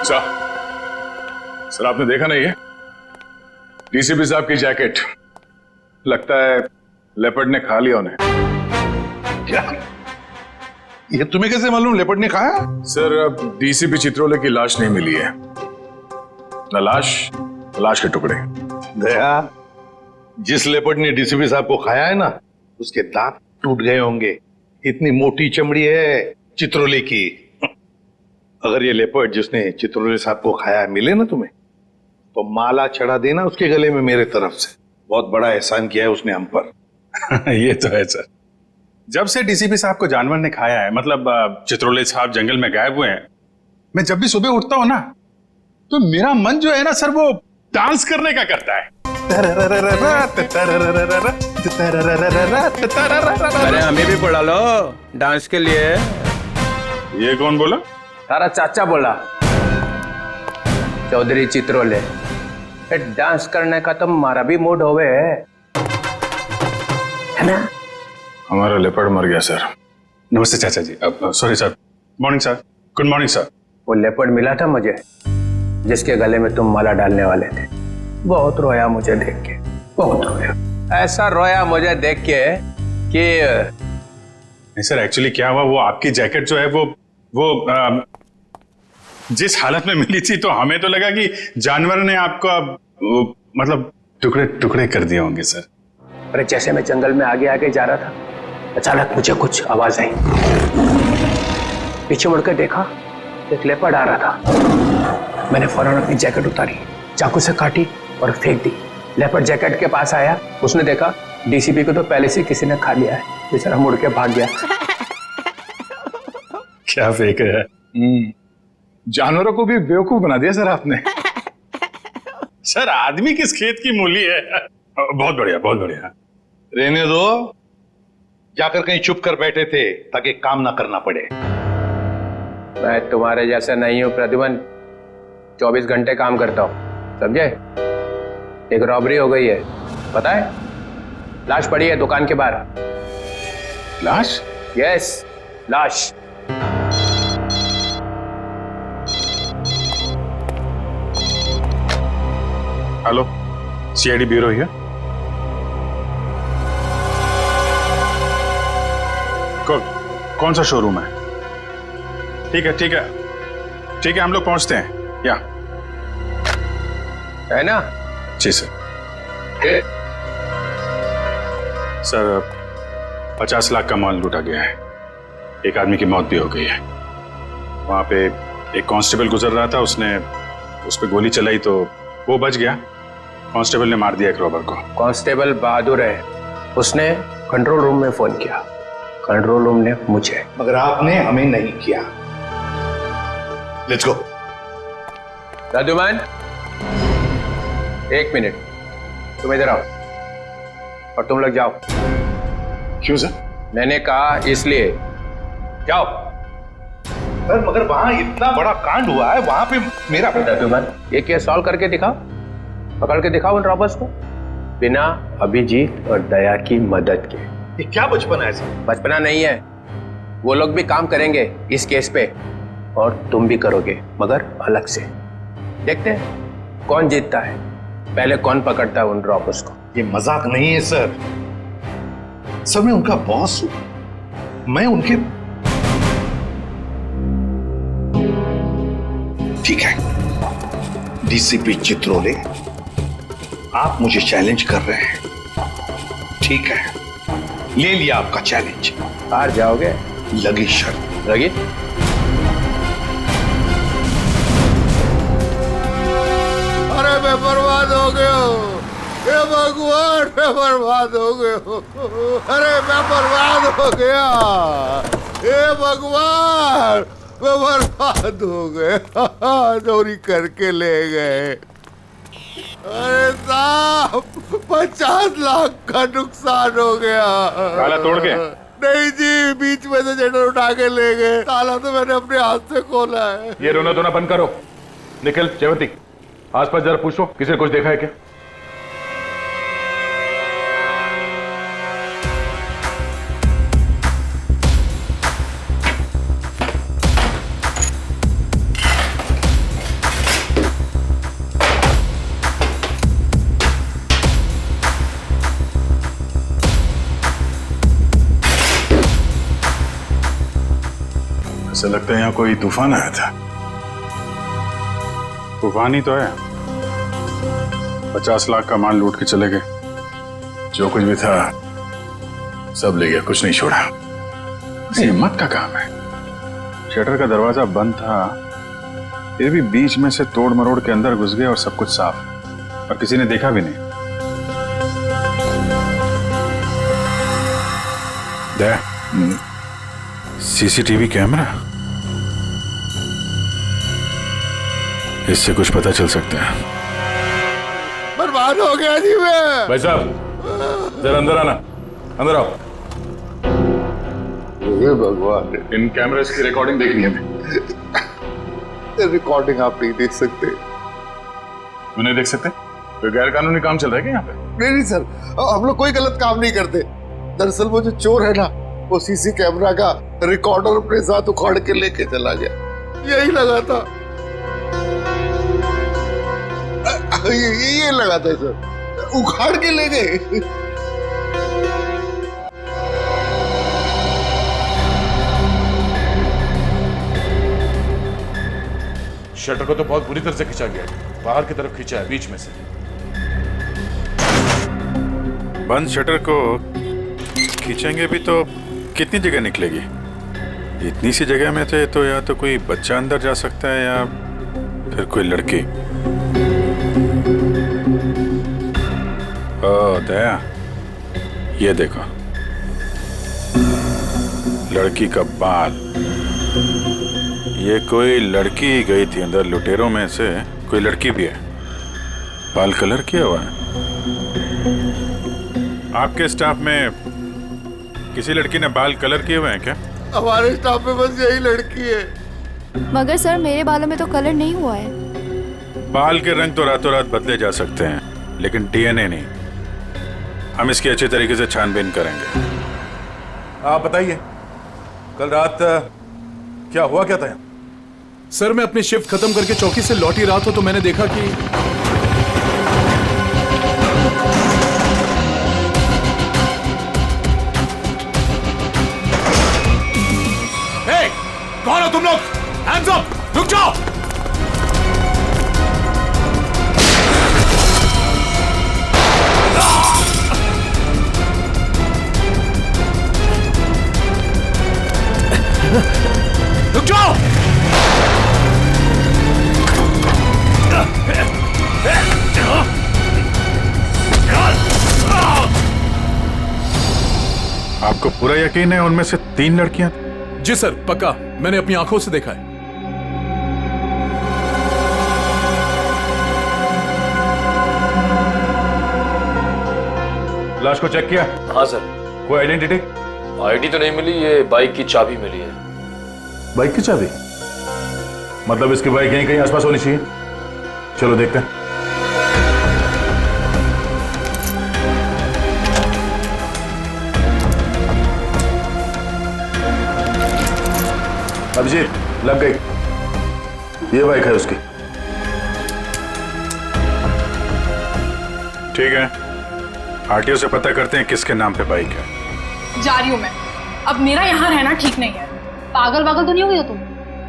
अच्छा सर, आपने देखा नहीं है डीसीपी साहब की जैकेट? लगता है लेपर्ड ने खा लिया उन्हें। क्या? ये तुम्हें कैसे मालूम लेपर्ड ने खाया? सर, अब डीसीपी चित्रोले की लाश नहीं मिली है। न लाश के टुकड़े। दया, जिस लेपर्ड ने डीसीपी साहब को खाया है ना, उसके दांत टूट गए होंगे। इतनी मोटी चमड़ी है चित्रोले की। अगर ये लेपर्ड जिसने चित्रोले साहब को खाया है मिले ना तुम्हें, तो माला चढ़ा देना उसके गले में मेरे तरफ से। बहुत बड़ा एहसान किया है उसने हम पर। ये तो है सर। जब से डीसीपी साहब को जानवर ने खाया है, मतलब चित्रोले साहब जंगल में गायब हुए हैं, मैं जब भी सुबह उठता हूं ना, तो मेरा मन जो है ना सर, वो डांस करने का करता है। अरे हमें भी बुला लो डांस के लिए। ये कौन बोला? तारा चाचा बोला, चौधरी चित्रोले। डांस करने का तो हमारा भी मूड होवे है ना। हमारा लेपर्ड मर गया सर। नमस्ते चाचा जी। Sorry sir. Morning sir. Good morning sir. वो लेपर्ड मिला था मुझे, जिसके गले में तुम माला डालने वाले थे। बहुत रोया मुझे देख के, बहुत रोया। ऐसा रोया मुझे देख के कि नहीं सर, एक्चुअली क्या हुआ, वो आपकी जैकेट जो है वो जिस हालत में मिली थी, तो हमें तो लगा कि जानवर ने आपको मतलब टुकड़े टुकड़े कर दिए होंगे सर। अरे जैसे मैं जंगल में आगे आगे जा रहा था, अचानक मुझे कुछ आवाज आई। पीछे मुड़कर देखा, एक लेपर्ड आ रहा था। मैंने फौरन अपनी जैकेट उतारी, चाकू से काटी और फेंक दी। लेपर्ड जैकेट के पास आया, उसने देखा डीसीपी को तो पहले से किसी ने खा लिया है। बेचारा मुड़ के भाग गया। क्या फेंक रहा है? जानवरों को भी बेवकूफ बना दिया सर आपने। सर, आदमी किस खेत की मूली है। बहुत बढ़िया, बहुत बढ़िया। रहने दो, जाकर कहीं चुप कर बैठे थे ताकि काम ना करना पड़े। मैं तुम्हारे जैसा नहीं हूं प्रद्युमन, 24 घंटे काम करता हूं, समझे। एक रॉबरी हो गई है, पता है? लाश पड़ी है दुकान के बाहर। लाश? यस, लाश। Hello, CID bureau here. कौन सा शोरूम है? ठीक है ठीक है ठीक है, हम लोग पहुंचते हैं। या है ना? जी सर। सर, 50 लाख का माल लूटा गया है। एक आदमी की मौत भी हो गई है। वहां पे एक कांस्टेबल गुजर रहा था, उसने उस पर गोली चलाई तो वो बच गया। कांस्टेबल ने मार दिया एक रॉबर को। कांस्टेबल बहादुर है, उसने कंट्रोल रूम में फोन किया, कंट्रोल रूम ने मुझे। मगर आपने हमें नहीं किया। Let's go. प्रद्युमन, 1 मिनट, तुम इधर आओ और तुम लोग जाओ। क्यों सर? मैंने कहा इसलिए, जाओ। सर, मगर वहां इतना बड़ा कांड हुआ है, वहां पे मेरा प्रद्युमन, ये केस सॉल्व करके दिखाओ, पकड़ के दिखाओ उन रॉबर्स को, बिना अभिजीत और दया की मदद के। ये क्या बचपन है सर? बचपना नहीं है, वो लोग भी काम करेंगे इस केस पे और तुम भी करोगे, मगर अलग से। देखते हैं कौन जीतता है, पहले कौन पकड़ता है उन रॉबर्स को। ये मजाक नहीं है सर। सर, मैं उनका बॉस हूं, मैं उनके। ठीक है डीसीपी चित्रोले, आप मुझे चैलेंज कर रहे हैं। ठीक है, ले लिया आपका चैलेंज। हार जाओगे? लगी शर्त। लगी? अरे मैं बर्बाद हो गया हूँ, हे भगवान, मैं बर्बाद हो गया हूँ। अरे मैं बर्बाद हो गया, हे भगवान, मैं बर्बाद हो गया। चोरी करके ले गए। अरे साहब, 50 लाख का नुकसान हो गया। ताला तोड़ के? नहीं जी, बीच में से जेटर उठा के ले गए। ताला तो मैंने अपने हाथ से खोला है। ये रोना धोना बंद करो। निखिल, जयवंती, आसपास जरा पूछो, किसी ने कुछ देखा है क्या? ऐसा लगता है यहाँ कोई तूफान आया था। तूफान ही तो है। 50 लाख का माल लूट के चले गए। जो कुछ भी था सब ले गया, कुछ नहीं छोड़ा। हिम्मत का काम है। शटर का दरवाजा बंद था, फिर भी बीच में से तोड़ मरोड़ के अंदर घुस गए और सब कुछ साफ, और किसी ने देखा भी नहीं। दया, सीसीटीवी कैमरा, इससे कुछ पता चल सकता है। बर्बाद हो गया जी मैं। भाई साहब जरा अंदर आना, अंदर आओ। हे भगवान, इन कैमरेस की रिकॉर्डिंग देखनी है हमें। रिकॉर्डिंग आप नहीं देख सकते। क्यों नहीं देख सकते? कोई गैर कानूनी काम चल रहा है क्या यहाँ पे? नहीं नहीं सर, हम लोग कोई गलत काम नहीं करते। दरअसल वो जो चोर है ना, वो सीसी कैमरा का रिकॉर्डर अपने साथ उखाड़ के लेके चला गया। यही लगा था, ये लगा था सर, उखाड़ के ले गए। शटर को तो बहुत बुरी तरह से खींचा गया है, बाहर की तरफ खींचा है, बीच में से। बंद शटर को खींचेंगे भी तो कितनी जगह निकलेगी? इतनी सी जगह में थे तो या तो कोई बच्चा अंदर जा सकता है या फिर कोई लड़की। ओ दया, ये देखो, लड़की का बाल। ये कोई लड़की गई थी अंदर, लुटेरों में से कोई लड़की भी है। बाल कलर किया हुआ है। आपके स्टाफ में किसी लड़की ने बाल कलर किए हुए हैं क्या? हमारे स्टाफ में बस यही लड़की है। मगर सर मेरे बालों में तो कलर नहीं हुआ है। बाल के रंग तो रातों रात बदले जा सकते हैं, लेकिन डीएनए नहीं। हम इसकी अच्छी तरीके से छानबीन करेंगे। आप बताइए, कल रात क्या हुआ, क्या था यहाँ? सर मैं अपनी शिफ्ट खत्म करके चौकी से लौट ही रहा था तो मैंने देखा कि कौन हो तुम लोग? Hands up! रुक जाओ! रुक जाओ! आपको पूरा यकीन है उनमें से 3 लड़कियां? जी सर पक्का, मैंने अपनी आंखों से देखा है। लाश को चेक किया? हाँ सर। कोई आइडेंटिटी? आईडी तो नहीं मिली, ये बाइक की चाबी मिली है। बाइक की चाबी? मतलब इसकी बाइक यहीं कहीं आसपास होनी चाहिए। चलो देखते हैं। अभिजीत, लग गई। ये बाइक है उसकी। ठीक है, आरटीओ से पता करते हैं किसके नाम पे बाइक है। जा रही हूँ मैं। अब मेरा यहाँ रहना ठीक नहीं है। पागल वागल तो नहीं हो गई हो तुम?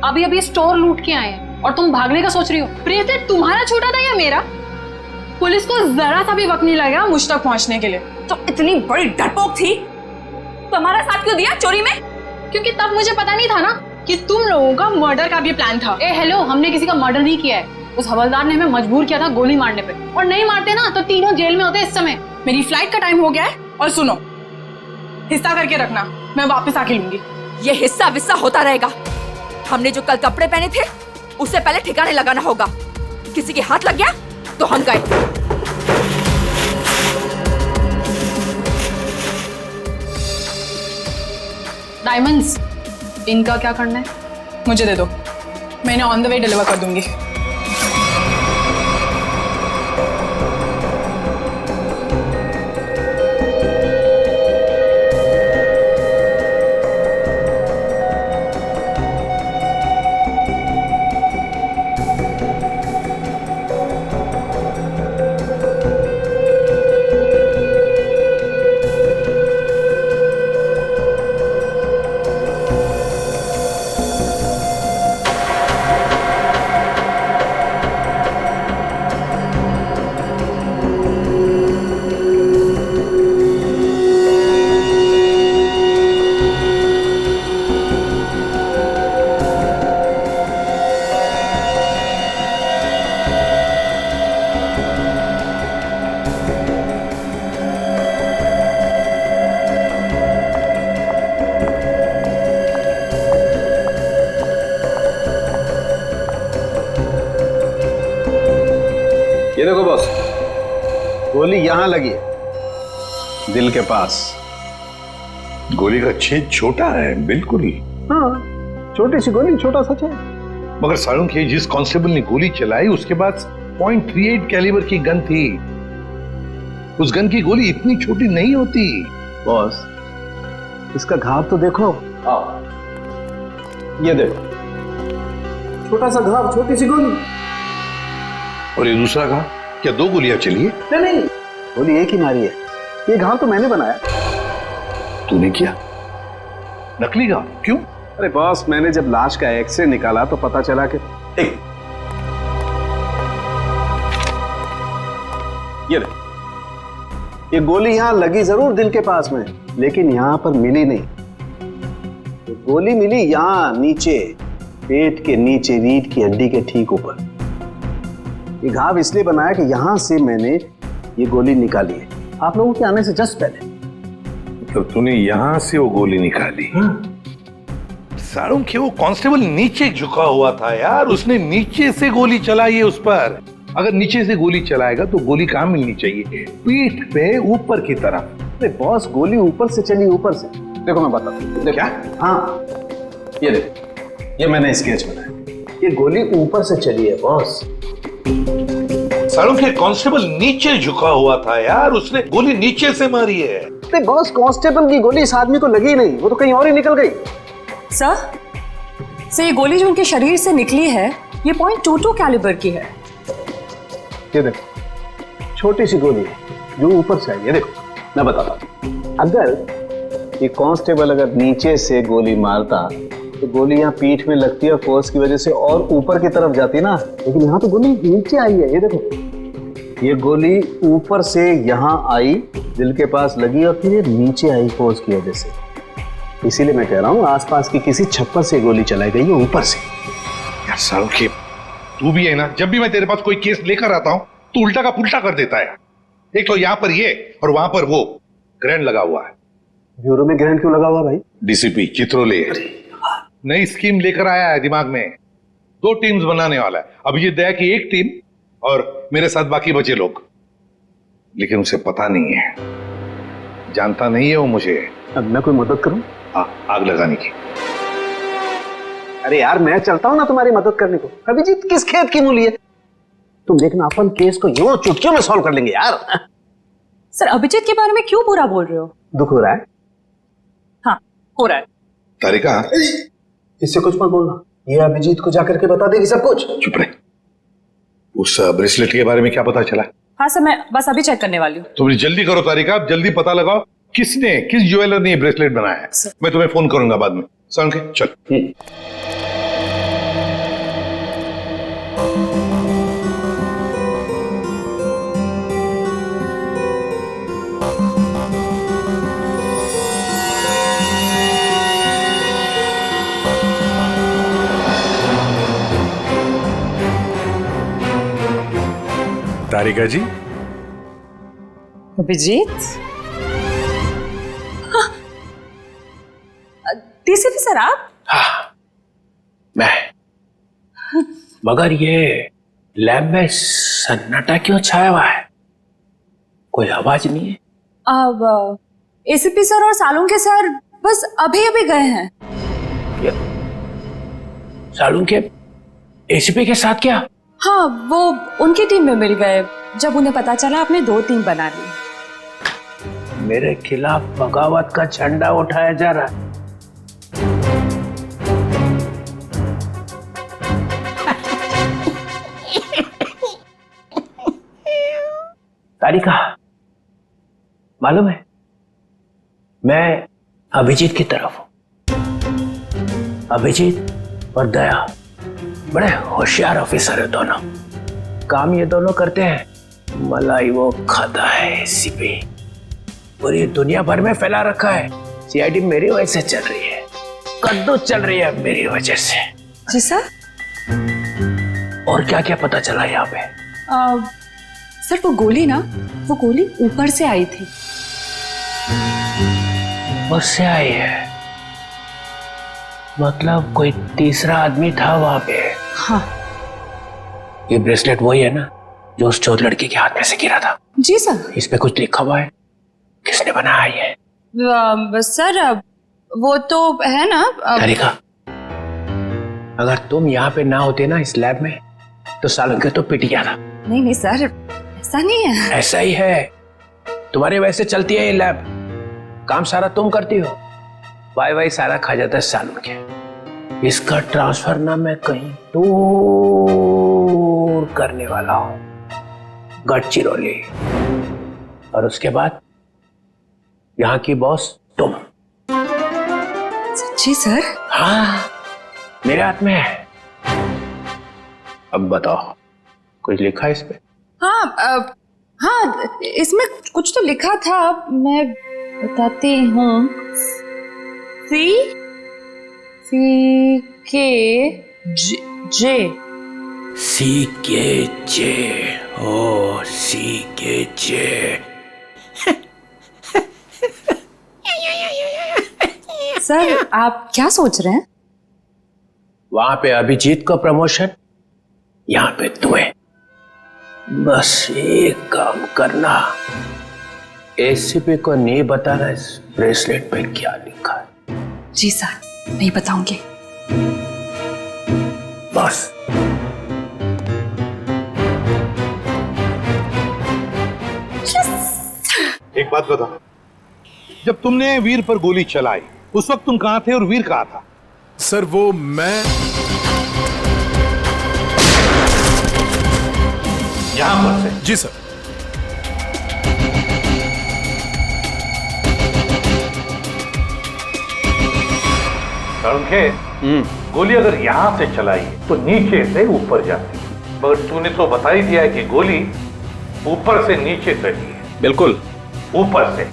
अभी अभी स्टोर लूट के आए हैं और तुम भागने का सोच रही हो। प्रियते तुम्हारा छोटा था या मेरा? पुलिस को जरा सा भी वक्त नहीं लगा मुझ तक पहुंचने के लिए। तो इतनी बड़ी डरपोक थी तो हमारा साथ क्यों दिया चोरी में? क्योंकि तब मुझे पता नहीं था ना कि तुम लोगों का मर्डर का भी प्लान था। ए हेलो, हमने किसी का मर्डर नहीं किया है। उस हवलदार ने हमें मजबूर किया था गोली मारने पे, और नहीं मारते ना तो तीनों जेल में होते इस समय। मेरी फ्लाइट का टाइम हो गया है और सुनो, हिस्सा करके रखना, मैं वापस आके लूंगी। ये हिस्सा विस्सा होता रहेगा। हमने जो कल कपड़े पहने थे उससे पहले ठिकाने लगाना होगा। किसी के हाथ लग गया तो हम गए। डायमंड्स, इनका क्या करना है? मुझे दे दो, मैंने ऑन द वे डिलीवर कर दूंगी। ये देखो बॉस, गोली यहां लगी है, दिल के पास। गोली का छेद छोटा है, बिल्कुल। हाँ, छोटी सी गोली, छोटा सा छेद। मगर सारुण के जिस कांस्टेबल ने गोली चलाई उसके पास .38 कैलिबर की गन थी। उस गन की गोली इतनी छोटी नहीं होती। बॉस, इसका घाव तो देखो। ये देखो, छोटा सा घाव, छोटी सी गोली। और ये दूसरा घाव, क्या 2 गोलियां चली है? नहीं, गोली एक ही मारी है। ये घाव तो मैंने बनाया। तूने किया? नकली घाव? क्यों? अरे बॉस, मैंने जब लाश का एक्सरे निकाला तो पता चला कि ये गोली यहां लगी जरूर दिल के पास में, लेकिन यहां पर मिली नहीं। ये गोली मिली यहां नीचे, पेट के नीचे, रीढ़ की हड्डी के ठीक ऊपर। ये घाव इसलिए बनाया कि यहां से मैंने ये गोली निकाली है, आप लोगों के आने से जस्ट पहले। तो तूने यहां से वो गोली निकाली? सारुण के वो कांस्टेबल नीचे झुका हुआ था यार, उसने नीचे से गोली चलाई है उस पर। अगर नीचे से गोली चलाएगा तो गोली कहां मिलनी चाहिए? पीठ पे, ऊपर की तरफ। अरे बॉस, गोली ऊपर से चली, ऊपर से। देखो मैं बताता हूं। क्या? हाँ, ये देखो, ये मैंने स्केच बनाया। ये गोली ऊपर से चली है बॉस। सारुण के कांस्टेबल नीचे झुका हुआ था यार, उसने गोली नीचे से मारी है। अरे बॉस, कांस्टेबल की गोली इस आदमी को लगी नहीं, वो तो कहीं और ही निकल गई। सर, ये गोली जो उनके शरीर से निकली है, ये .22 कैलिबर की है। ये देखो, छोटी सी गोली है जो ऊपर से आई है। देखो, मैं बताता हूं, अगर ये कांस्टेबल अगर नीचे से गोली मारता तो गोली यहाँ पीठ में लगती है, फोर्स की वजह से और ऊपर की तरफ जाती ना, लेकिन यहाँ तो गोली नीचे आई है। ये देखो, ये गोली ऊपर से यहाँ आई, दिल के पास लगी और फिर नीचे आई फोर्स की वजह से। इसीलिए मैं कह रहा हूँ आसपास की किसी छप्पर से गोली चलाई गई है, ऊपर से। यार सारुण के, तू भी है ना, जब भी मैं तेरे पास कोई केस लेकर आता हूँ तू उल्टा का पुल्टा कर देता है। एक तो यहाँ पर ये और वहां पर वो ग्रैंड लगा हुआ है। ब्यूरो में ग्रैंड क्यों लगा हुआ भाई? डीसीपी चित्रोले नई स्कीम लेकर आया है दिमाग में। 2 टीम्स बनाने वाला है। अभिजीत दया की एक टीम और मेरे साथ बाकी बचे लोग। लेकिन उसे पता नहीं है, जानता नहीं है वो मुझे। अब मैं कोई मदद करूं? आग लगाने की। अरे यार, मैं चलता हूं ना तुम्हारी मदद करने को। अभिजीत किस खेत की मूली है? तुम देखना, अपन केस को यूं चुटकियों में सॉल्व कर लेंगे यार। सर, अभिजीत के बारे में क्यों बुरा बोल रहे हो? दुख हो रहा है? हाँ, हो रहा है। तारिका, इससे कुछ मत बोलना, ये अभिजीत को जाकर के बता देगी सब कुछ। चुप रहे। उस ब्रेसलेट के बारे में क्या पता चला? हाँ सर, मैं बस अभी चेक करने वाली हूँ। तुम जल्दी करो तारिका, जल्दी पता लगाओ किस ज्वेलर ने ये ब्रेसलेट बनाया है। मैं तुम्हें फोन करूंगा बाद में। सारुण के, चल। तारिका जी। अभिजीत, डीसीपी सर आप? हाँ, मैं। मगर ये लैब में सन्नाटा क्यों छाया हुआ है? कोई आवाज नहीं है। अब एसीपी सर और सालुंके सर बस अभी अभी गए हैं। सालुंके एसीपी के साथ क्या? हाँ, वो उनकी टीम में मिल गए जब उन्हें पता चला आपने 2 टीम बना ली। मेरे खिलाफ बगावत का झंडा उठाया जा रहा है। तारिका, मालूम है मैं अभिजीत की तरफ हूं। अभिजीत और दया बड़े होशियार ऑफिसर है दोनों। काम ये दोनों करते हैं, मलाई वो खाता है एसीपी। पूरी दुनिया भर में फैला रखा है। सीआईडी मेरी वजह से चल रही है, कद्दू चल रही है मेरी वजह से। जी सर। और क्या क्या पता चला यहाँ पे? सर, वो गोली ऊपर से आई थी। ऊपर से आई है? मतलब कोई तीसरा आदमी था वहां पे? हाँ। ये ब्रेसलेट वही है ना जो उस चोर लड़की के हाथ में से गिरा था। जी सर। इस पे कुछ लिखा हुआ है? किसने बनाया ये? सर वो तो है ना तरीका। अगर तुम यहाँ पे ना होते ना इस लैब में तो सालन के तो पिट गया था। नहीं नहीं सर, ऐसा नहीं है। ऐसा ही है। तुम्हारे वैसे चलती है ये लैब, काम सारा तुम करती हो, वाई सारा खा जाता है सालन के। इसका ट्रांसफर ना मैं कहीं दूर करने वाला हूं, गढ़चिरौली, और उसके बाद यहाँ की बॉस तुम। सच्ची सर? हाँ, मेरे हाथ में है। अब बताओ, कुछ लिखा है इस पे? हाँ हाँ, इसमें कुछ तो लिखा था, मैं बताती हूँ। सी के जे। CKJ, ओ CKJ। सर आप क्या सोच रहे हैं? वहां पे अभिजीत को प्रमोशन, यहाँ पे तुम्हें। बस एक काम करना, एसीपी को नहीं बताना इस ब्रेसलेट पे क्या लिखा है। जी सर, नहीं बताऊंगी। बस। एक बात बता, जब तुमने वीर पर गोली चलाई उस वक्त तुम कहां थे और वीर कहां था? सर वो मैं यहां पर से। जी सर। गोली अगर यहां से चलाई तो नीचे से ऊपर जाती, मगर तूने तो बता ही दिया है कि गोली ऊपर से नीचे चली है। बिल्कुल ऊपर से।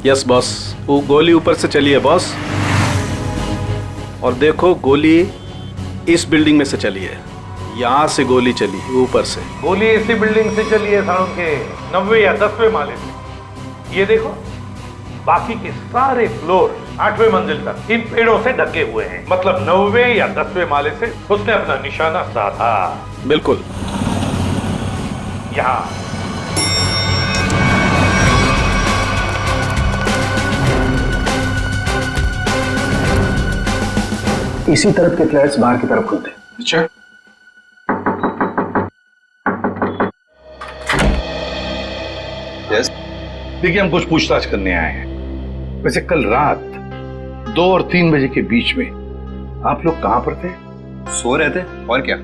यस बॉस, वो गोली ऊपर से चली है बॉस। और देखो, गोली इस बिल्डिंग में से चली है, यहाँ से गोली चली है ऊपर से। गोली इसी बिल्डिंग से चली है सालों के 9वें या 10वें माले से। ये देखो, बाकी के सारे फ्लोर 8वें मंजिल तक इन पेड़ों से ढके हुए हैं। मतलब 9वें या 10वें माले से उसने अपना निशाना साधा। बिल्कुल। यहाँ इसी तरफ के फ्लैट्स बाहर की तरफ खुलते। अच्छा। देखिए, हम कुछ पूछताछ करने आए हैं। वैसे कल रात 2 और 3 बजे के बीच में आप लोग कहां पर थे? सो रहे थे, और क्या।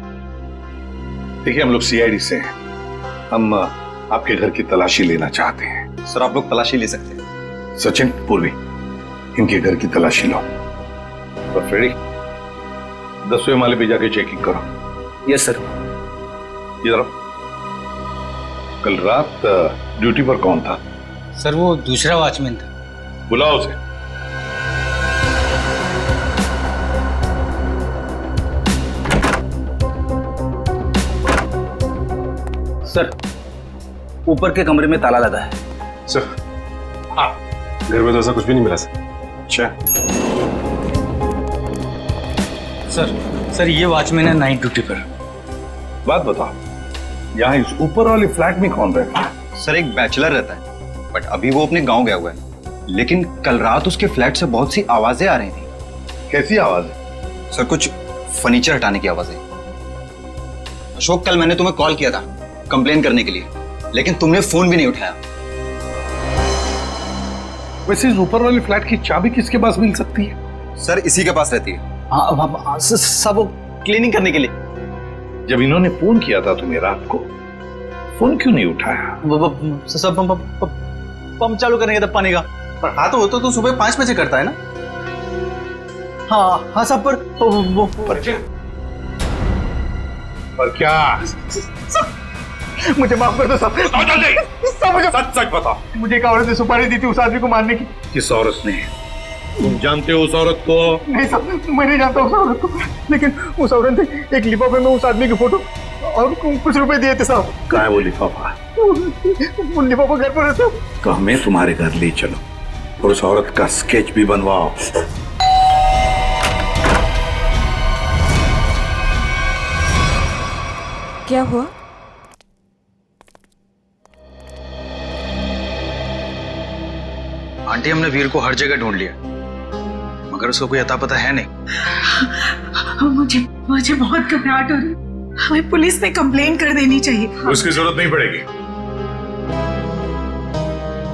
देखिए, हम लोग CID से हैं, हम आपके घर की तलाशी लेना चाहते हैं। सर आप लोग तलाशी ले सकते हैं। सचिन, पूर्वी, इनके घर की तलाशी लो। और फ्रेडी, 10वें माले पे जाके चेकिंग करो। Yes sir. इधर आओ। कल रात ड्यूटी पर कौन था? सर वो दूसरा वॉचमैन था। बुलाओ उसे। सर ऊपर के कमरे में ताला लगा है। सर हाँ, घर में तो ऐसा कुछ भी नहीं मिला सर। अच्छा। सर ये वॉचमैन है नाइट ड्यूटी पर। बात बताओ, यहाँ इस ऊपर वाले फ्लैट में कौन रहता है? सर एक बैचलर रहता है, बट अभी वो अपने गांव गया हुआ है। लेकिन कल रात उसके फ्लैट से बहुत सी आवाजें आ रही थी। कैसी आवाज? सर कुछ फर्नीचर हटाने की आवाजें। अशोक, कल मैंने तुम्हें कॉल किया था कंप्लेन करने के लिए, लेकिन तुमने फोन भी नहीं उठाया। वैसे इस ऊपर वाले फ्लैट की चाबी किसके पास मिल सकती है? सर इसी के पास रहती है। हाँ सब वो क्लीनिंग करने के लिए। जब इन्होंने फोन किया था तुम्हें रात को, फोन क्यों नहीं उठाया? सब पंप चालू करने का, तब पानी का। पर हाँ तो सुबह 5 बजे करता है ना। हाँ सब पर क्या? मुझे माफ कर दो साहब। मुझे सच बताओ, मुझे एक औरत ने सुपारी दी थी उस आदमी को मारने की। किस औरत ने? तुम जानते हो उस औरत को? नहीं साहब, मैं नहीं जानता उस औरत को, लेकिन उस औरत ने एक लिफाफे में उस आदमी की फोटो और कुछ रुपए दिए थे साहब। कहाँ है वो लिफाफा? वो लिफाफा घर पर है साहब। तो हमें तुम्हारे घर ले चलो और उस औरत का स्केच भी बनवाओ। क्या हुआ? आंटी हमने वीर को हर जगह ढूंढ लिया, मगर उसको कोई अता पता है नहीं। मुझे बहुत घबराहट हो रही है। हमें पुलिस में कंप्लेन कर देनी चाहिए। उसकी जरूरत नहीं पड़ेगी।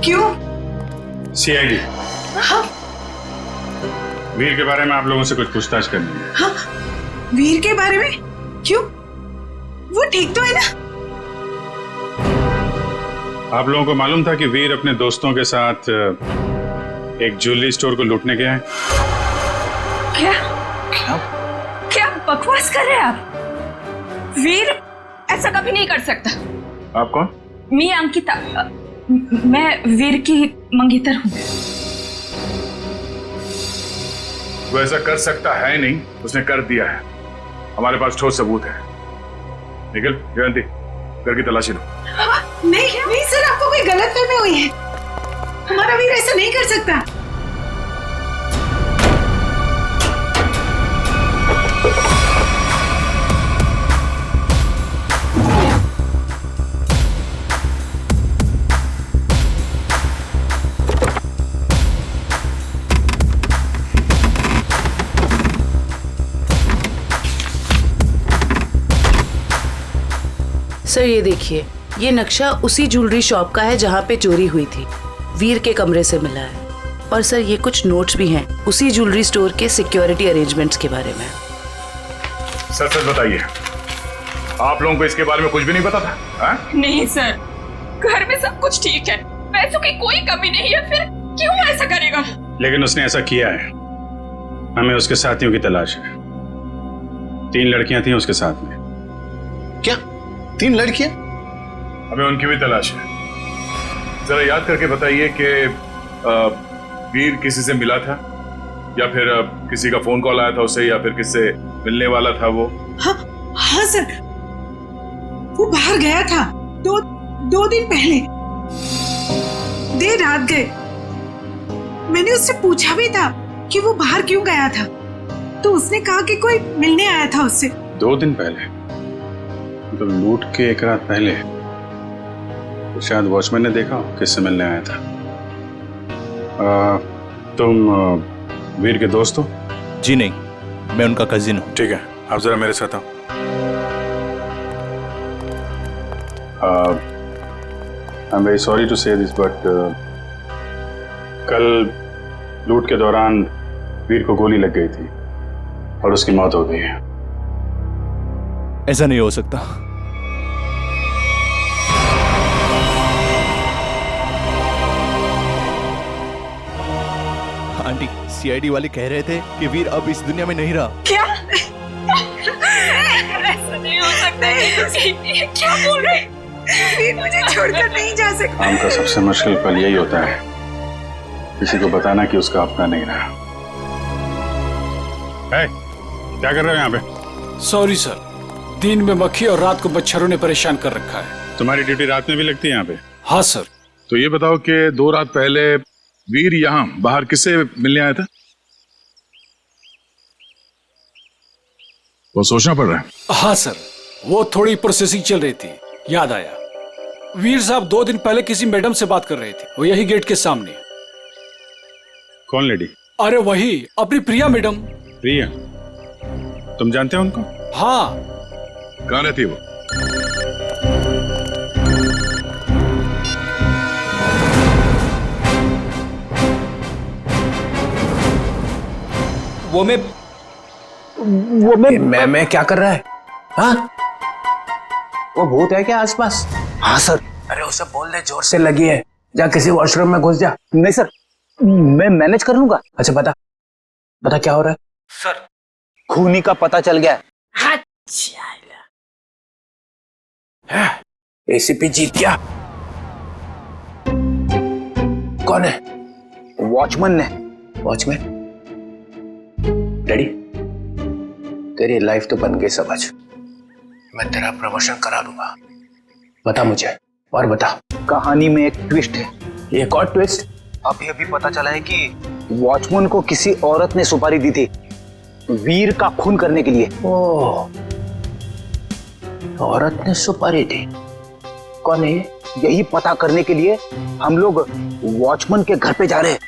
क्यों? सीआईडी, वीर के बारे में आप लोगों से कुछ पूछताछ करनी है। हाँ, वीर के बारे में? क्यों? वो ठीक तो है ना? आप लोगों को मालूम था कि वीर अपने दोस्तों के साथ एक ज्वेलरी स्टोर को लूटने गया है? क्या क्या बकवास कर रहे हैं आप? वीर ऐसा कभी नहीं कर सकता। आप कौन? मैं अंकिता, मैं वीर की मंगेतर हूँ। वो ऐसा कर सकता है नहीं, उसने कर दिया है। हमारे पास ठोस सबूत है। निखिल, जयंती, घर की तलाशी लो। नहीं सर, आपको कोई गलतफहमी हुई है। हमारा वीर ऐसा नहीं कर सकता। सर ये देखिए, ये नक्शा उसी ज्वेलरी शॉप का है जहाँ पे चोरी हुई थी। वीर के कमरे से मिला है। और सर ये कुछ नोट्स भी हैं उसी ज्वेलरी स्टोर के सिक्योरिटी अरेंजमेंट्स के बारे में। सच सच बताइए, आप लोगों को इसके बारे में कुछ भी नहीं पता था? हा? नहीं सर, घर में सब कुछ ठीक है, पैसों की कोई कमी नहीं है, फिर क्यों ऐसा करेगा? लेकिन उसने ऐसा किया है। हमें उसके साथियों की तलाश है। 3 लड़कियां थीं उसके साथ में। क्या 3 लड़कियां? हमें उनकी भी तलाश है। जरा याद करके बताइए कि वीर किसी से मिला था, या फिर किसी का फोन कॉल आया था उसे, या फिर किससे मिलने वाला था वो? हाँ सर, वो बाहर गया था 2 दिन पहले, देर रात गए। मैंने उससे पूछा भी था कि वो बाहर क्यों गया था, तो उसने कहा कि कोई मिलने आया था उससे। 2 दिन पहले? तो लूट के 1 रात पहले तो शायद वॉचमैन ने देखा किससे मिलने आया था। तुम वीर के दोस्त हो? जी नहीं, मैं उनका कजिन हूँ। ठीक है, आप जरा मेरे साथ आओ। I am very sorry to say this, but कल लूट के दौरान वीर को गोली लग गई थी और उसकी मौत हो गई है। ऐसा नहीं हो सकता। आंटी, सीआईडी वाले कह रहे थे कि वीर अब इस दुनिया में नहीं रहा। क्या? ऐसा नहीं हो सकता है। क्या बोल रहे हैं? वीर मुझे छोड़कर नहीं जा सकता। काम का सबसे मुश्किल पल यही होता है, किसी को बताना कि उसका अपना नहीं रहा। क्या कर रहे हो यहाँ पे? सॉरी सर, दिन में मक्खी और रात को मच्छरों ने परेशान कर रखा है। तुम्हारी ड्यूटी रात में भी लगती है यहाँ पे? हाँ सर। तो ये बताओ कि 2 रात पहले वीर यहाँ बाहर किससे मिलने आया था? वो सोचना पड़ रहा है। हाँ सर, वो थोड़ी प्रोसेसिंग चल रही थी, याद आया। वीर साहब 2 दिन पहले किसी मैडम से बात कर रहे थे, वो यही गेट के सामने। कौन लेडी? अरे वही, अपनी प्रिया मैडम। प्रिया? तुम जानते हो उनको? हाँ। कहाँ रहती है वो? मैं क्या कर रहा है? हाँ, वो भूत है क्या आसपास? हाँ सर। अरे उसे बोल दे जोर से लगी है, जा किसी वॉशरूम में घुस जा। नहीं सर, मैं मैनेज कर लूंगा। अच्छा बता क्या हो रहा है? सर, खूनी का पता चल गया है। एसीपी जीत गया। कौन है? वॉचमैन ने। वॉचमैन? डैडी, तेरी लाइफ तो बन गई समझ। मैं तेरा प्रमोशन करा दूंगा। बता मुझे, और बता। कहानी में एक ट्विस्ट है। एक और ट्विस्ट? अभी अभी पता चला है कि वॉचमैन को किसी औरत ने सुपारी दी थी वीर का खून करने के लिए। ओह, औरत ने सुपारी दी? कौन है? यही पता करने के लिए हम लोग वॉचमैन के घर पे जा रहे हैं।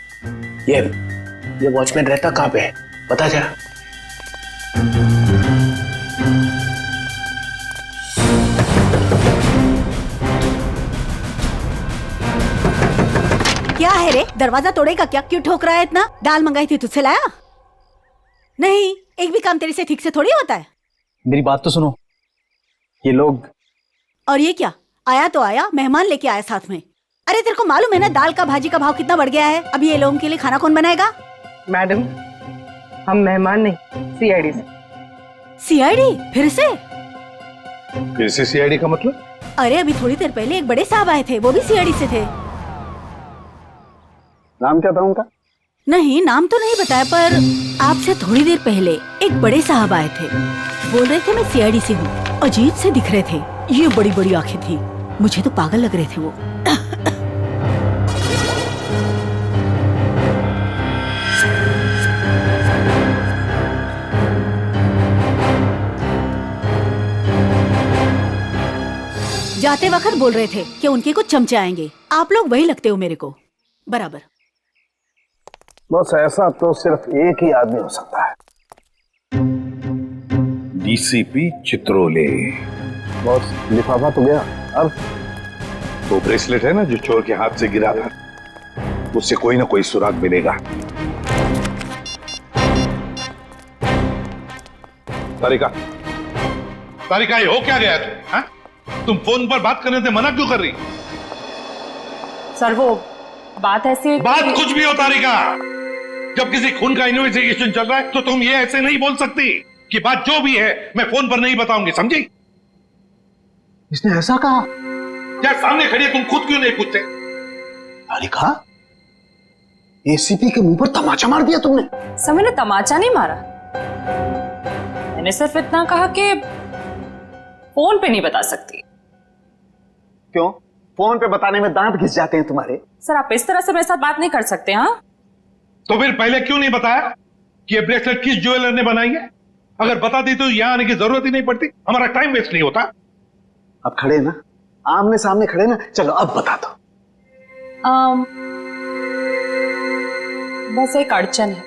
ये वॉचमैन रहता कहाँ पे है, बता जरा। क्या है रे, दरवाजा तोड़ेगा क्या? क्यों ठोक रहा है इतना? दाल मंगाई थी, तुझसे लाया नहीं? एक भी काम तेरे से ठीक से थोड़ी होता है। मेरी बात तो सुनो, ये लोग। और ये क्या, आया तो आया, मेहमान लेके आया साथ में। अरे तेरे को मालूम है ना दाल का भाजी का भाव कितना बढ़ गया है? अभी ये लोगों के लिए खाना कौन बनाएगा? मैडम, हम मेहमान नहीं, सीआईडी से। सीआईडी? फिर से सीआईडी का मतलब? अरे अभी थोड़ी देर पहले एक बड़े साहब आए थे, वो भी सीआईडी से थे। नाम क्या था उनका? नहीं, नाम तो नहीं बताया, पर आपसे थोड़ी देर पहले एक बड़े साहब आए थे, बोल रहे थे मैं सीआईडी से हूँ। अजीब से दिख रहे थे, ये बड़ी बड़ी आंखें थी, मुझे तो पागल लग रहे थे वो। जाते वक्त बोल रहे थे कि उनके कुछ चमचे आएंगे। आप लोग वही लगते हो मेरे को बराबर। बस ऐसा तो सिर्फ एक ही आदमी हो सकता है। डीसीपी चित्रोले। बस लिफाफा तो गया, अब वो ब्रेसलेट है ना जो चोर के हाथ से गिरा था, उससे कोई ना कोई सुराग मिलेगा। तारिका, तारिका, ये हो क्या गया तुम? तुम फोन पर बात करने से मना क्यों कर रही? सर वो बात ऐसी है बात कुछ भी हो तारिका, जब किसी खून का इन्वेस्टिगेशन चल रहा है तो तुम ये ऐसे नहीं बोल सकती कि बात जो भी है मैं फोन पर नहीं बताऊंगी, समझी? इसने ऐसा कहा? क्या सामने खड़ी है, तुम खुद क्यों नहीं पूछते? तारिका, एसीपी के मुंह पर तमाचा मार दिया तुमने। सर मैंने तमाचा नहीं मारा, मैंने सिर्फ इतना कहा कि फोन पे नहीं बता सकती। क्यों? फोन पे बताने में दांत घिस जाते हैं तुम्हारे। सर आप इस तरह से मेरे साथ बात नहीं कर सकते। हाँ तो फिर पहले क्यों नहीं बताया कि ये ब्रेसलेट किस ज्वेलर ने बनाई है? अगर बता दी तो यहां आने की जरूरत ही नहीं पड़ती, हमारा टाइम वेस्ट नहीं होता। अब खड़े ना, आमने सामने खड़े ना, चलो अब बता दो। बस एक अड़चन है।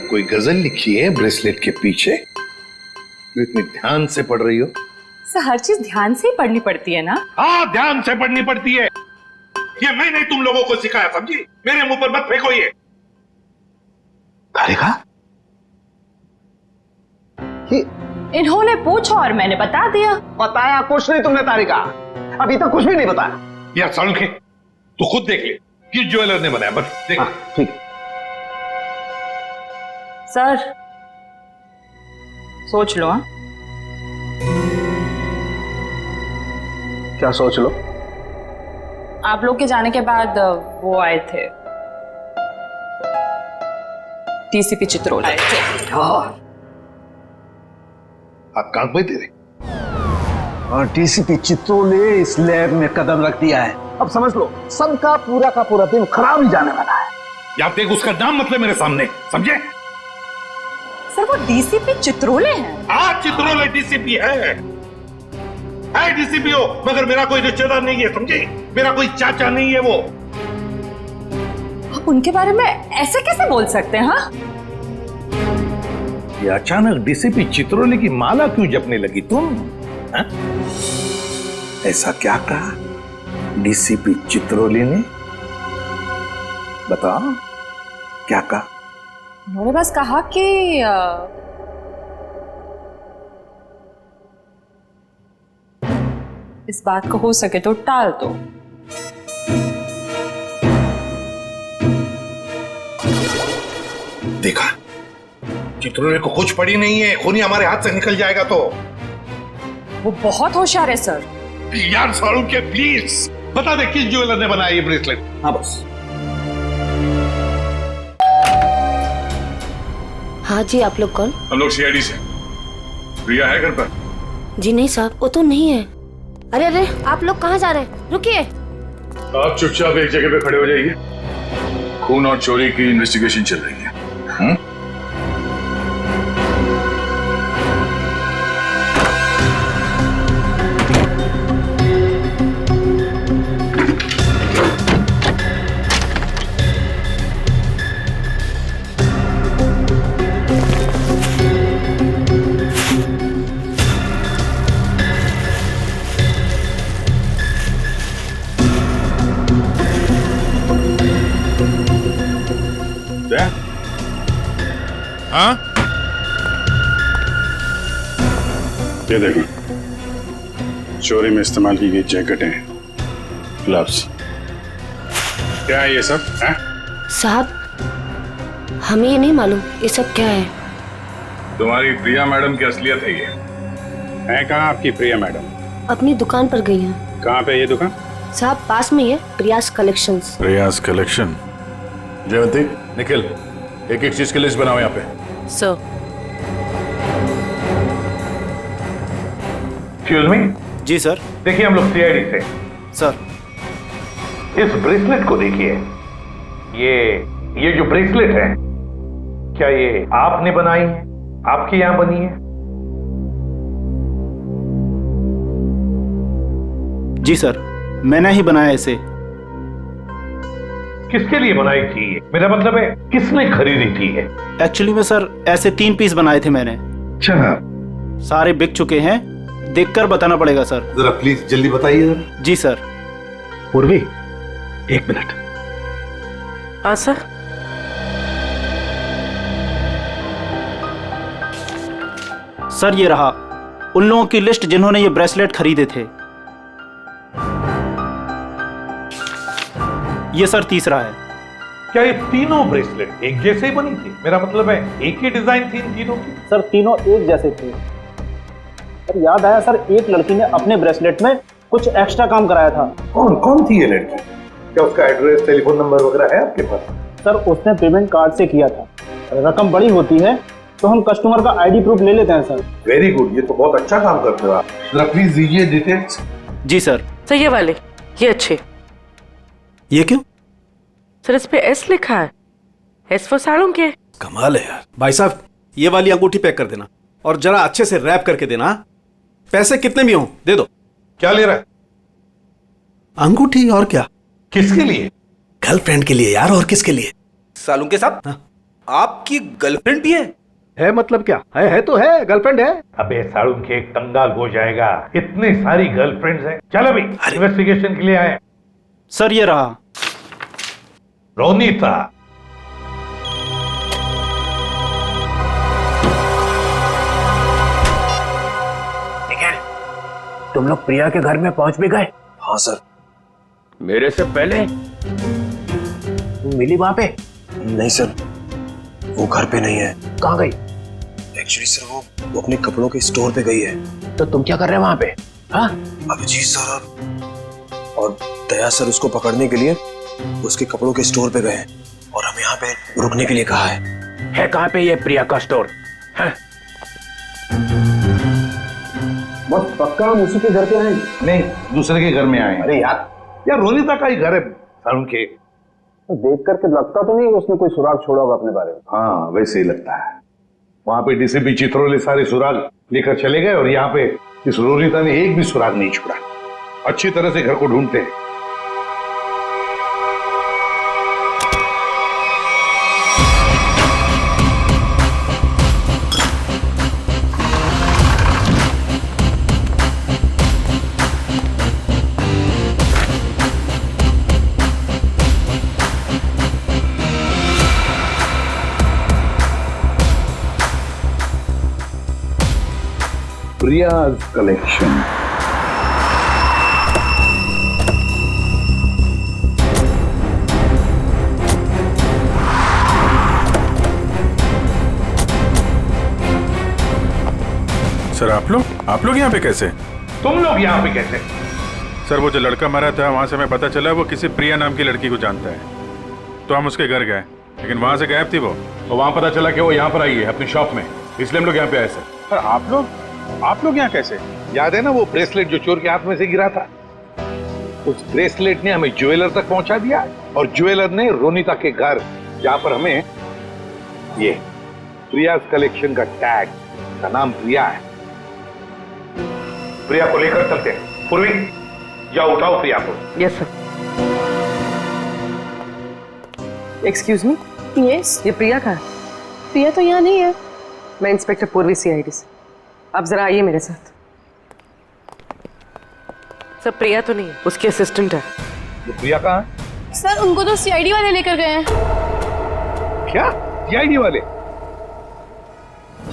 कोई गजल लिखी है ब्रेसलेट के पीछे? इतनी ध्यान से पढ़ रही हो? सर हर चीज ध्यान से ही पढ़नी पड़ती है ना। हाँ, ध्यान से पढ़नी पड़ती है। ये मैंने तुम लोगों को सिखाया, समझी? मेरे मुंह पर मत फेंको ये। तारिका, इन्होंने पूछा और मैंने बता दिया। बताया कुछ नहीं तुमने तारिका, अभी तक कुछ भी नहीं बताया। यार सड़के, तू खुद देख ले किस ज्वेलर ने बनाया, बस देख। ठीक है सर, सोच लो। हाँ क्या सोच लो? आप लोग के जाने के बाद वो आए थे, डीसीपी चित्रोले आए थे। आप कहां पे तेरे? और डीसीपी चित्रोले इस लैब में कदम रख दिया है। अब समझ लो सबका पूरा का पूरा दिन खराब ही जाने वाला है। या देख उसका नाम मतलब मेरे सामने, समझे? सर वो डीसीपी चित्रोले हैं। हाँ, चित्रोले डीसीपी है डीसीपी हो, मगर मेरा कोई रिश्तेदार नहीं है, समझे? मेरा कोई चाचा नहीं है वो। आप उनके बारे में ऐसे कैसे बोल सकते हैं? हाँ, ये अचानक डीसीपी चित्रोले की माला क्यों जपने लगी तुम? हा? ऐसा क्या कहा डीसीपी चित्रोले ने? बताओ क्या कहा? उन्होंने बस कहा कि इस बात को हो सके तो टाल दो। देखा, चित्रोले को कुछ पड़ी नहीं है, खूनी हमारे हाथ से निकल जाएगा तो। वो बहुत होशियार है सर। यार सारू के प्लीज बता दे किस ज्वेलर ने बनाया ये ब्रेसलेट? हाँ बस। हाँ जी, आप लोग कौन? हम लोग सीआईडी से। प्रिया है घर पर? जी नहीं साहब, वो तो नहीं है। अरे अरे, आप लोग कहाँ जा रहे हैं? रुकिए। आप चुपचाप एक जगह पे खड़े हो जाइए, खून और चोरी की इन्वेस्टिगेशन चल रही है। हाँ? ये देखो, चोरी में इस्तेमाल की गई जैकेटें, ग्लव्स, क्या है ये सब? है? साहब, हमें ये नहीं मालूम ये सब क्या है। तुम्हारी प्रिया मैडम की असलियत है ये। है कहाँ आपकी प्रिया मैडम? अपनी दुकान पर गई हैं। कहाँ पे ये दुकान? साहब पास में ही है, प्रियास कलेक्शंस। प्रियास कलेक्शन। जयवंती, निखिल, एक एक चीज की लिस्ट बनाओ यहाँ पे। सर। Excuse me. जी सर। देखिए हम लोग सीआईडी से। सर, इस ब्रेसलेट को देखिए। ये जो ब्रेसलेट है, क्या ये आपने बनाई है? आपके यहां बनी है? जी सर, मैंने ही बनाया इसे। किसके लिए बनाई थी ये? मेरा मतलब है किसने खरीदी थी ये? एक्चुअली में सर ऐसे 3 पीस बनाए थे मैंने। अच्छा। सारे बिक चुके हैं, देखकर बताना पड़ेगा सर। जरा प्लीज जल्दी बताइए जरा। जी सर। पूर्वी, 1 मिनट। हाँ सर। सर ये रहा उन लोगों की लिस्ट जिन्होंने ये ब्रेसलेट खरीदे थे। ये सर तीसरा है। क्या ये तीनों ब्रेसलेट एक जैसे ही बनी थी? मेरा मतलब है एक ही डिजाइन थी इन तीनों की? सर तीनों एक जैसे थे। सर याद आया सर, एक लड़की ने अपने ब्रेसलेट में कुछ एक्स्ट्रा काम कराया था। कौन थी ये लड़की? क्या उसका एड्रेस, टेलीफोन नंबर वगैरह है आपके पास? सर उसने पेमेंट कार्ड से किया था। रकम बड़ी होती है तो हम कस्टमर का आईडी प्रूफ ले लेते हैं सर। वेरी गुड, ये तो बहुत अच्छा काम करते हो आप। जरा प्लीज दीजिए डिटेल्स। जी सर। सर ये वाले, ये अच्छे। ये क्यों? सर इस पे एस लिखा है, एस फॉर साड़ों के। कमाल है यार। भाई साहब, ये वाली अंगूठी पैक कर देना और जरा अच्छे से रैप करके देना। पैसे कितने भी हों दे दो। क्या ले रहा है? अंगूठी। और क्या? किसके लिए? गर्लफ्रेंड के लिए यार, और किसके लिए? सालुंके के साहब, आपकी गर्लफ्रेंड भी है मतलब क्या है तो है, गर्लफ्रेंड है। अबे साड़ून के एक कंगाल हो जाएगा, इतनी सारी गर्लफ्रेंड्स हैं। चल अभी इन्वेस्टिगेशन के लिए आए। सर ये रहा रोनीता। तुम लोग प्रिया के घर में पहुंच भी गए? हाँ सर। मेरे से पहले? मिली वहां पे? नहीं सर, वो घर पे नहीं है। कहाँ गई? एक्चुअली सर वो अपने कपड़ों के स्टोर पे गई है। तो तुम क्या कर रहे हो वहां पे? हाँ? अभिजीत सर और दया सर उसको पकड़ने के लिए उसके कपड़ों के स्टोर पे गए हैं और हमें यहाँ पे रुकने के लिए कहा है। कहाँ पे ये प्रिया का स्टोर? हाँ? बस पक्का हम उसी के घर पे आए? नहीं, दूसरे के घर में आए। अरे यार रोनीता का ही घर है साड़ून के। तो देख करके लगता तो नहीं उसने कोई सुराग छोड़ा होगा अपने बारे में। हाँ वैसे ही लगता है। वहां पे डीसीपी चित्रोले सारे सुराग लेकर चले गए और यहाँ पे इस रोनीता ने एक भी सुराग नहीं छोड़ा। अच्छी तरह से घर को ढूंढते हैं। प्रियाज कलेक्शन। सर आप लोग यहाँ पे कैसे? तुम लोग यहाँ पे कैसे? सर वो जो लड़का मरा था वहां से हमें पता चला वो किसी प्रिया नाम की लड़की को जानता है, तो हम उसके घर गए, लेकिन वहां से गायब थी वो। तो वहां पता चला कि वो यहाँ पर आई है अपनी शॉप में, इसलिए हम लोग यहाँ पे आए सर। सर आप लोग यहाँ कैसे? याद है ना वो ब्रेसलेट जो चोर के हाथ में से गिरा था? उस ब्रेसलेट ने हमें ज्वेलर तक पहुंचा दिया और ज्वेलर ने रोनीता के घर, जहां पर हमें ये प्रियाज कलेक्शन का टैग, का नाम प्रिया है। प्रिया को लेकर चलते हैं। पूर्वी जाओ, उठाओ प्रिया को। Yes sir. एक्सक्यूज मी। यस। ये प्रिया का है? प्रिया तो यहाँ नहीं है। मैं इंस्पेक्टर पूर्वी सीआईडी से। आप जरा आइए मेरे साथ। सर प्रिया तो नहीं है, उसकी असिस्टेंट है। प्रिया कहाँ है? सर उनको तो सीआईडी वाले लेकर गए हैं। क्या? सीआईडी वाले?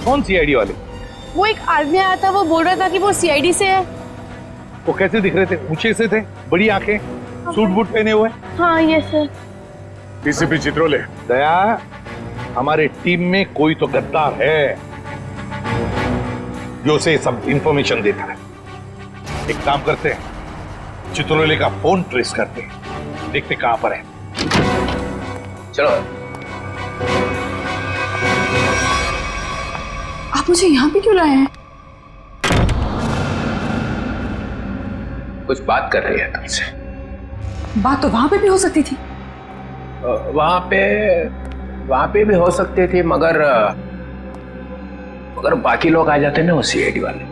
कौन सीआईडी वाले? वो एक आदमी आया था, वो बोल रहा था कि वो सीआईडी से है। वो कैसे दिख रहे थे? ऊंचे से थे, बड़ी आंखें, सूट बूट पहने हुए। हाँ ये सर। डीसीपी चित्रोले। दया, हमारे टीम में कोई तो गद्दार है जो उसे सब इंफॉर्मेशन देता है। एक काम करते हैं, चित्रोले का फोन ट्रेस करते हैं, देखते कहां पर है। चलो। आप मुझे यहाँ पे क्यों लाए हैं? कुछ बात कर रही है तुमसे। बात तो वहां पे भी हो सकती थी। वहां पे भी हो सकती थी, मगर बाकी लोग आ जाते ना, वो सीआईडी वाले।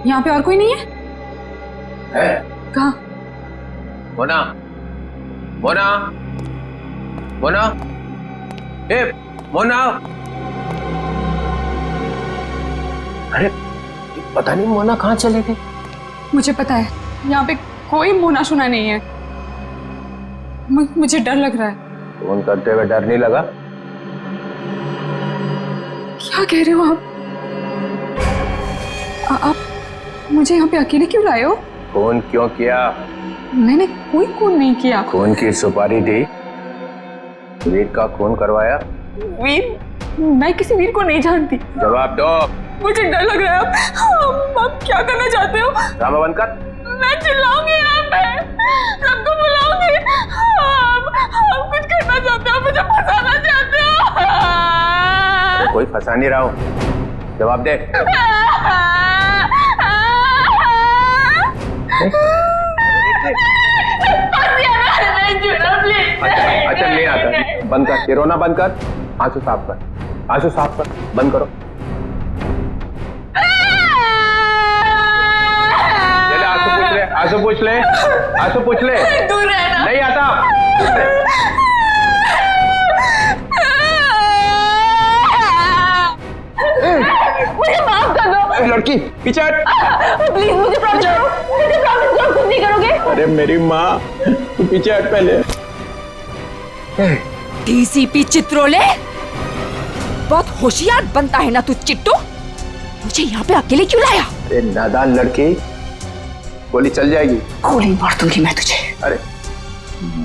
यहाँ पे और कोई नहीं है? कहाँ? मोना, मोना, मोना, ए मोना। अरे पता नहीं मोना कहाँ चले गए। मुझे पता है, यहाँ पे कोई मोना शुना नहीं है। मुझे डर लग रहा है। फोन करते हुए डर नहीं लगा? क्या कह रहे हो आप मुझे यहाँ पे अकेले क्यों लाए हो? फोन क्यों किया? मैंने कोई खून नहीं किया। खून की सुपारी दी, वीर का खून करवाया। वीर? मैं किसी वीर को नहीं जानती। जवाब दो। मुझे डर लग रहा है। आप क्या करना चाहते हो? ड्रामा बंद कर। मैं चिल्लाऊंगी यहाँ पे, सबको बुलाऊंगी। आप कुछ करना चाहते हो, मुझे फंसाना चाहते हो। कोई फंसा नहीं रहा हूँ, जवाब दे। अच्छा नहीं आता, बंद कर, ये रोना बंद कर, आंसू साफ कर, आंसू साफ कर, बंद करो। आंसू पूछ ले, आंसू पूछ ले। दूर रहना। नहीं आता। मुझे माफ कर दो। लड़की पीछे हट। प्लीज मुझे प्रॉमिस करो, मुझे प्रॉमिस करो कुछ नहीं करोगे। अरे मेरी माँ, तू पीछे हट पहले। डीसीपी चित्रोले, बहुत होशियार बनता है ना तू चिट्टू। मुझे यहाँ पे अकेले क्यों लाया? अरे नादान लड़की, गोली चल जाएगी। गोली मार दूंगी मैं तुझे। अरे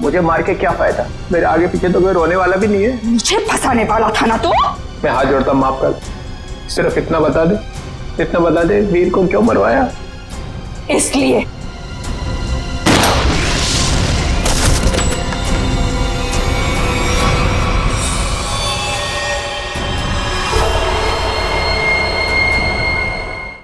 मुझे मार के क्या फायदा? मेरे आगे पीछे तो कोई रोने वाला भी नहीं है। मुझे फंसाने वाला था ना तू। मैं हाथ जोड़ता हूं, माफ कर। सिर्फ इतना बता दे, वीर को क्यों मरवाया? इसलिए